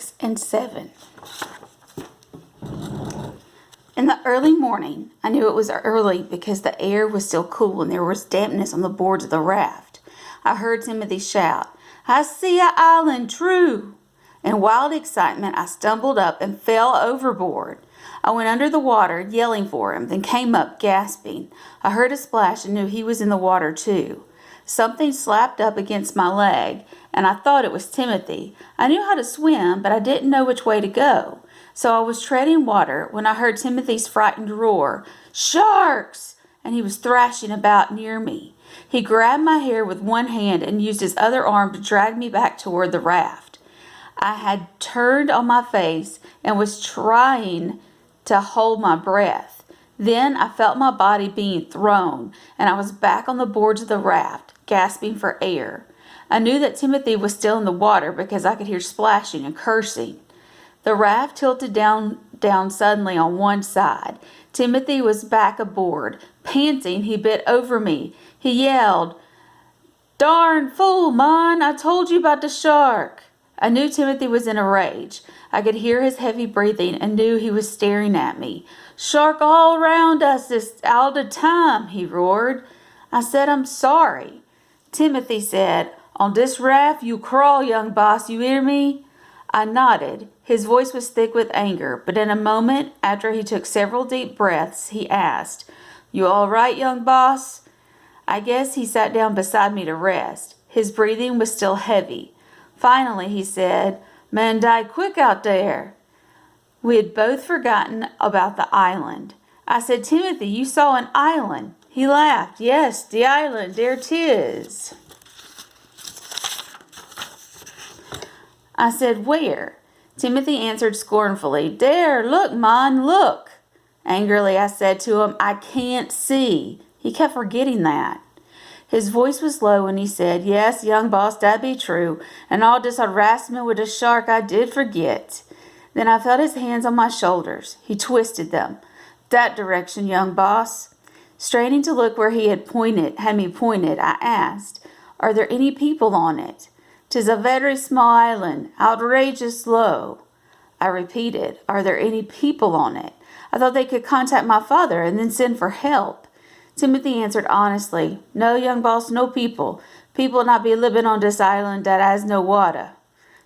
6 and 7. In the early morning, I knew it was early because the air was still cool and there was dampness on the boards of the raft. I heard Timothy shout, "I see an island, true!" In wild excitement, I stumbled up and fell overboard. I went under the water, yelling for him, then came up, gasping. I heard a splash and knew he was in the water, too. Something slapped up against my leg, and I thought it was Timothy. I knew how to swim, but I didn't know which way to go. So I was treading water when I heard Timothy's frightened roar, "Sharks!" and he was thrashing about near me. He grabbed my hair with one hand and used his other arm to drag me back toward the raft. I had turned on my face and was trying to hold my breath. Then I felt my body being thrown, and I was back on the boards of the raft, gasping for air. I knew that Timothy was still in the water because I could hear splashing and cursing. The raft tilted down suddenly on one side. Timothy was back aboard. Panting, he bit over me. He yelled, "Darn fool, man, I told you about the shark." I knew Timothy was in a rage. I could hear his heavy breathing and knew he was staring at me. "Shark all around us all the time," he roared. I said, "I'm sorry." Timothy said, "On this raft you crawl, young boss, you hear me?" I nodded. His voice was thick with anger, but in a moment, after he took several deep breaths, he asked, "You all right, young boss?" I guess he sat down beside me to rest. His breathing was still heavy. Finally, he said, "Man, die quick out there." We had both forgotten about the island. I said, "Timothy, you saw an island." He laughed. "Yes, the island, there 'tis." I said, "Where?" Timothy answered scornfully, "There, look, man, look." Angrily, I said to him, "I can't see." He kept forgetting that. His voice was low and he said, "Yes, young boss, that be true. And all this harassment with the shark I did forget." Then I felt his hands on my shoulders. He twisted them. "That direction, young boss." Straining to look where he had me pointed, I asked, "Are there any people on it?" "'Tis a very small island, outrageous low." I repeated, "Are there any people on it?" I thought they could contact my father and then send for help. Timothy answered honestly, "No, young boss, no people. People not be living on this island that has no water."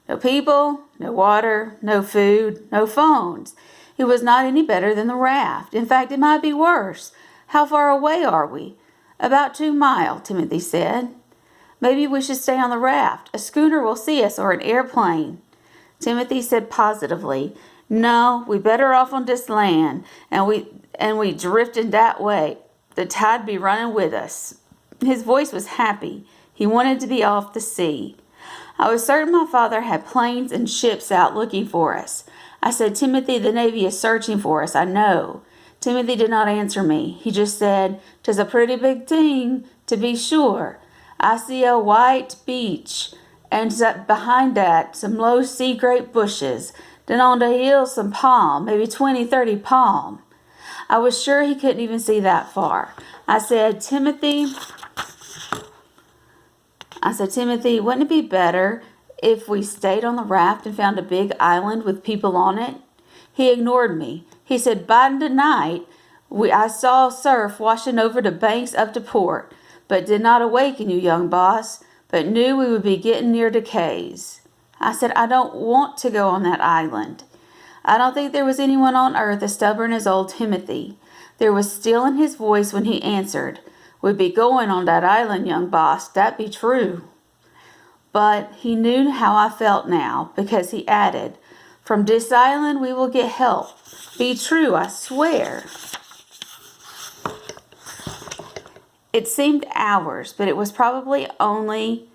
No people, no water, no food, no phones. It was not any better than the raft. In fact, it might be worse. "How far away are we?" "About 2 miles, Timothy said. "Maybe we should stay on the raft. A schooner will see us or an airplane." Timothy said positively, "No, we better off on this land, and we drifting that way. The tide be running with us." His voice was happy. He wanted to be off the sea. I was certain my father had planes and ships out looking for us. I said, "Timothy, the Navy is searching for us, I know." Timothy did not answer me. He just said, "'Tis a pretty big thing, to be sure. I see a white beach, and behind that some low sea grape bushes. Then on the hill some palm, maybe 20, 30 palm." I was sure he couldn't even see that far. I said, Timothy, wouldn't it be better if we stayed on the raft and found a big island with people on it?" He ignored me. He said, "By the night, I saw surf washing over the banks up to port, but did not awaken you, young boss, but knew we would be getting near the Cays." I said, "I don't want to go on that island." I don't think there was anyone on earth as stubborn as old Timothy. There was steel in his voice when he answered, "We'd be going on that island, young boss, that be true." But he knew how I felt now, because he added, "From this island we will get help. Be true, I swear." It seemed hours, but it was probably only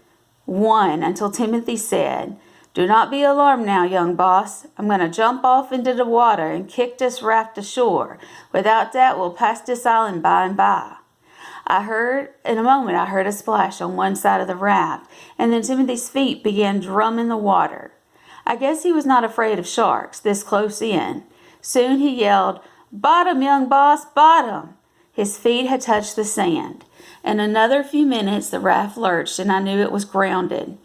one until Timothy said, "Do not be alarmed now, young boss. I'm going to jump off into the water and kick this raft ashore. Without that, we'll pass this island by and by." In a moment, I heard a splash on one side of the raft, and then Timothy's feet began drumming the water. I guess he was not afraid of sharks this close in. Soon he yelled, "Bottom, young boss, bottom!" His feet had touched the sand. In another few minutes, the raft lurched, and I knew it was grounded.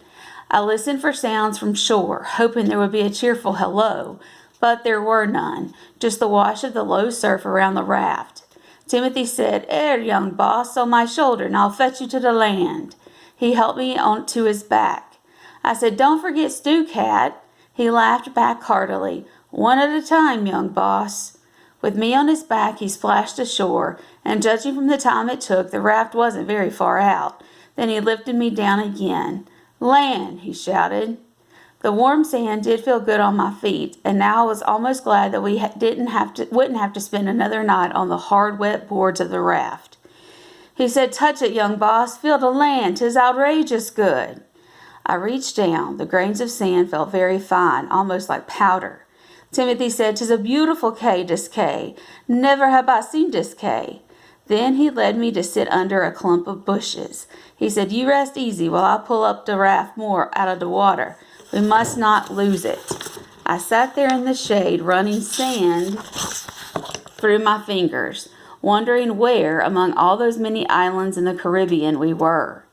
I listened for sounds from shore, hoping there would be a cheerful hello, but there were none, just the wash of the low surf around the raft. Timothy said, young boss, on my shoulder, and I'll fetch you to the land. He helped me onto his back. I said, don't forget Stew Cat. He laughed back heartily. One at a time, young boss. With me on his back, he splashed ashore, and judging from the time it took, the raft wasn't very far out. Then he lifted me down again. Land, he shouted. The warm sand did feel good on my feet, and now I was almost glad that we wouldn't have to spend another night on the hard, wet boards of the raft. He said, touch it, young boss. Feel the land. 'Tis outrageous good. I reached down. The grains of sand felt very fine, almost like powder. Timothy said, 'tis a beautiful cay, dis cay. Never have I seen dis cay. Then he led me to sit under a clump of bushes. He said, you rest easy while I pull up the raft more out of the water. We must not lose it. I sat there in the shade, running sand through my fingers, wondering where, among all those many islands in the Caribbean, we were.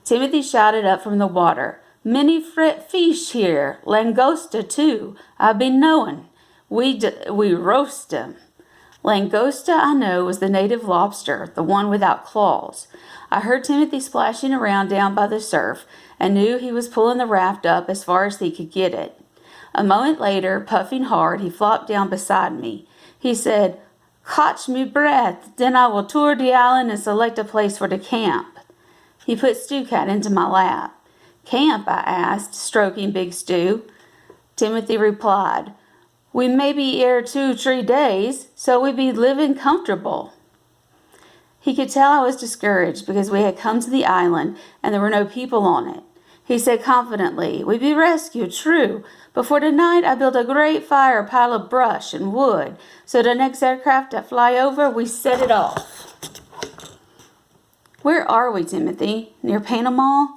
Timothy shouted up from the water, many fish here, langosta too. I been knowin'. We roast 'em. Langosta, I know, was the native lobster, the one without claws. I heard Timothy splashing around down by the surf and knew he was pulling the raft up as far as he could get it. A moment later, puffing hard, he flopped down beside me. He said, catch me breath, then I will tour the island and select a place for the camp. He put Stew Cat into my lap. Camp, I asked, stroking Big Stew. Timothy replied, we may be here 2-3 days, so we be living comfortable. He could tell I was discouraged because we had come to the island and there were no people on it. He said confidently, we be rescued, true, but for tonight I built a great fire pile of brush and wood, so the next aircraft that fly over, we set it off. Where are we, Timothy? Near Panama?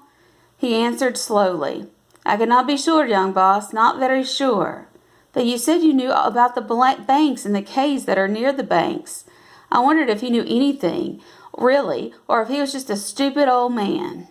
He answered slowly, I cannot be sure, young boss, not very sure. But you said you knew about the banks and the cays that are near the banks. I wondered if he knew anything, really, or if he was just a stupid old man.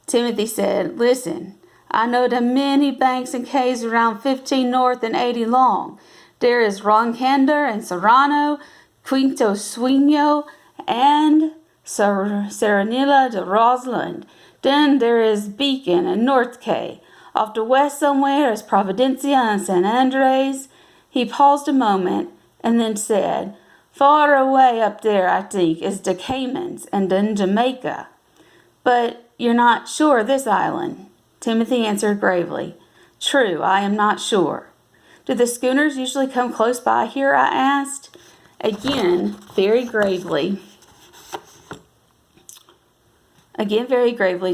Timothy said, listen, I know the many banks and cays around 15 north and 80 long. There is Roncander and Serrano, Quinto Sueño, and Serenilla de Roseland. Then there is Beacon and North Cay. Off the west somewhere is Providencia and San Andres. He paused a moment and then said, far away up there, I think, is the Caymans and then Jamaica. But you're not sure of this island? Timothy answered gravely, true, I am not sure. Do the schooners usually come close by here? I asked. Again, very gravely,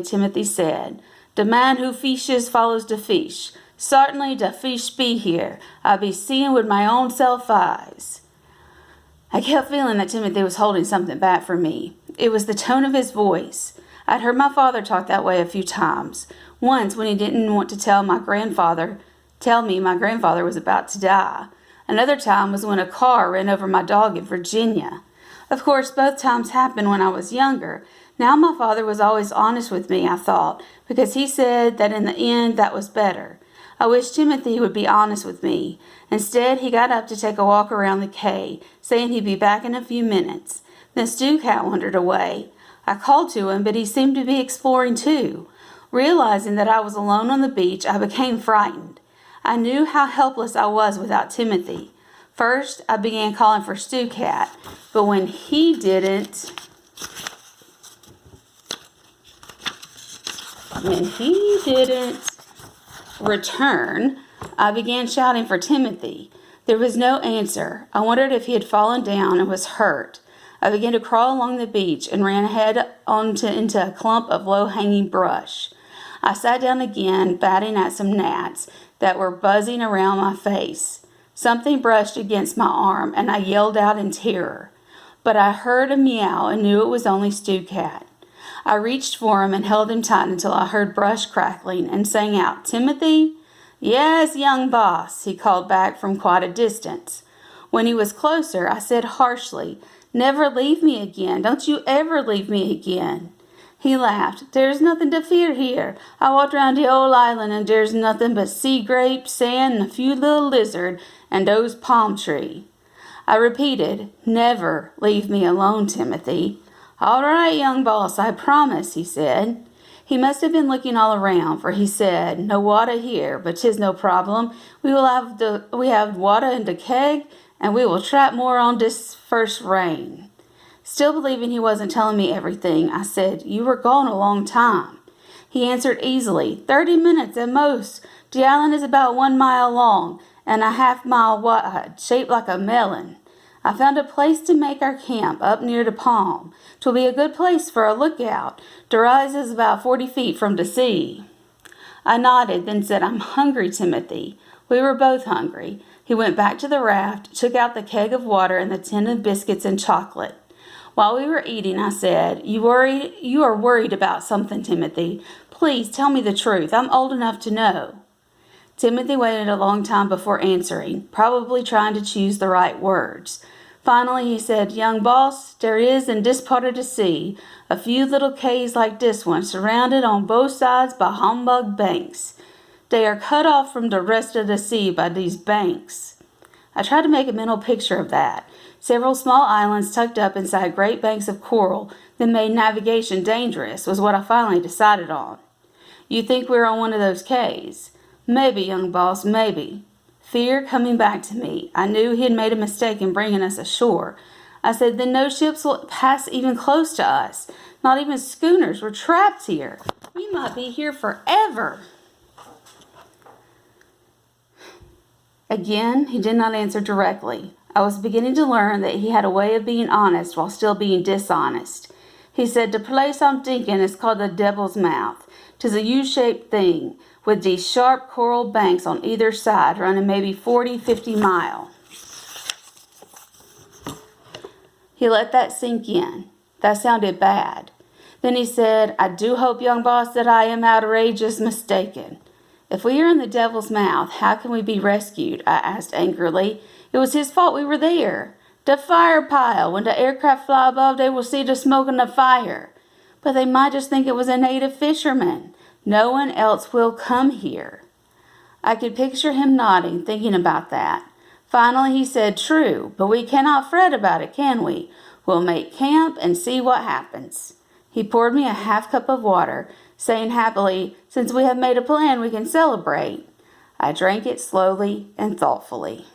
Timothy said, the man who fishes follows the fish. Certainly the fish be here. I be seeing with my own self eyes. I kept feeling that Timothy was holding something back from me. It was the tone of his voice. I'd heard my father talk that way a few times. Once when he didn't want to tell me my grandfather was about to die. Another time was when a car ran over my dog in Virginia. Of course, both times happened when I was younger. Now my father was always honest with me, I thought, because he said that in the end that was better. I wish Timothy would be honest with me. Instead, he got up to take a walk around the cay, saying he'd be back in a few minutes. Then Stew Cat wandered away. I called to him, but he seemed to be exploring too. Realizing that I was alone on the beach, I became frightened. I knew how helpless I was without Timothy. First, I began calling for Stew Cat, but when he didn't return, I began shouting for Timothy. There was no answer. I wondered if he had fallen down and was hurt. I began to crawl along the beach and ran head into a clump of low-hanging brush. I sat down again, batting at some gnats that were buzzing around my face. Something brushed against my arm, and I yelled out in terror. But I heard a meow and knew it was only Stew Cat. I reached for him and held him tight until I heard brush crackling and sang out, Timothy? Yes, young boss, he called back from quite a distance. When he was closer, I said harshly, never leave me again. Don't you ever leave me again. He laughed. There's nothing to fear here. I walked around the old island and there's nothing but sea grapes, sand, and a few little lizards, and those palm tree. I repeated, Never leave me alone, Timothy. All right, young boss, I promise, he said. He must have been looking all around, for he said, No water here, but 'tis no problem. We have water in the keg, and we will trap more on this first rain. Still believing he wasn't telling me everything, I said, You were gone a long time. He answered easily, 30 minutes at most. The island is about 1 mile long and a half-mile wide, shaped like a melon. I found a place to make our camp up near the palm. 'Twill be a good place for a lookout. The rise is about 40 feet from the sea. I nodded, then said, I'm hungry, Timothy. We were both hungry. He went back to the raft, took out the keg of water and the tin of biscuits and chocolate. While we were eating, I said, You are worried about something, Timothy. Please tell me the truth. I'm old enough to know. Timothy waited a long time before answering, probably trying to choose the right words. Finally, he said, Young boss, there is in this part of the sea a few little cays like this one, surrounded on both sides by humbug banks. They are cut off from the rest of the sea by these banks. I tried to make a mental picture of that. Several small islands tucked up inside great banks of coral that made navigation dangerous was what I finally decided on. You think we're on one of those cays? Maybe, young boss, maybe. Fear coming back to me. I knew he had made a mistake in bringing us ashore. I said, Then no ships will pass even close to us. Not even schooners. We're trapped here. We might be here forever. Again, he did not answer directly. I was beginning to learn that he had a way of being honest while still being dishonest. He said, The place I'm thinking is called the Devil's Mouth. 'Tis a U-shaped thing, with these sharp coral banks on either side, running maybe 40-50 miles. He let that sink in. That sounded bad. Then he said, I do hope, young boss, that I am outrageous mistaken. If we are in the Devil's Mouth, how can we be rescued? I asked angrily. It was his fault we were there. The fire pile. When the aircraft fly above, they will see the smoke and the fire. But they might just think it was a native fisherman. No one else will come here. I could picture him nodding, thinking about that. Finally he said, True, but we cannot fret about it, can we? We'll make camp and see what happens. He poured me a half cup of water, saying happily, Since we have made a plan, we can celebrate. I drank it slowly and thoughtfully.